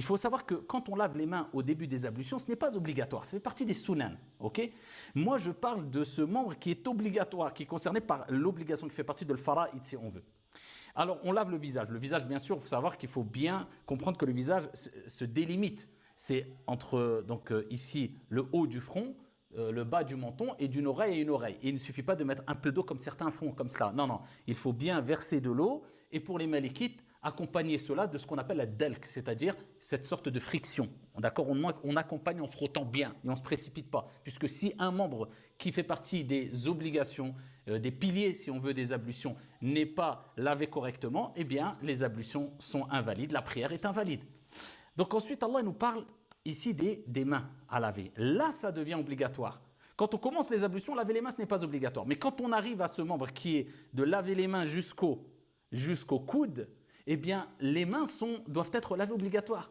Il faut savoir que quand on lave les mains au début des ablutions, ce n'est pas obligatoire, ça fait partie des sunan. Okay. Moi, je parle de ce membre qui est obligatoire, qui est concerné par l'obligation qui fait partie de l'fara'id, si on veut. Alors, on lave le visage. Le visage, bien sûr, il faut savoir qu'il faut bien comprendre que le visage se délimite. C'est entre, ici, le haut du front, le bas du menton et d'une oreille à une oreille. Et il ne suffit pas de mettre un peu d'eau comme certains font, comme cela. Non, non. Il faut bien verser de l'eau. Et pour les malikites, accompagner cela de ce qu'on appelle la delk, c'est-à-dire cette sorte de friction. D'accord, on accompagne en frottant bien et on ne se précipite pas. Puisque si un membre qui fait partie des obligations, des piliers, si on veut, des ablutions, n'est pas lavé correctement, eh bien, les ablutions sont invalides, la prière est invalide. Donc ensuite, Allah nous parle ici des mains à laver. Là, ça devient obligatoire. Quand on commence les ablutions, laver les mains, ce n'est pas obligatoire. Mais quand on arrive à ce membre qui est de laver les mains jusqu'au coude, eh bien, les mains doivent être lavées obligatoires.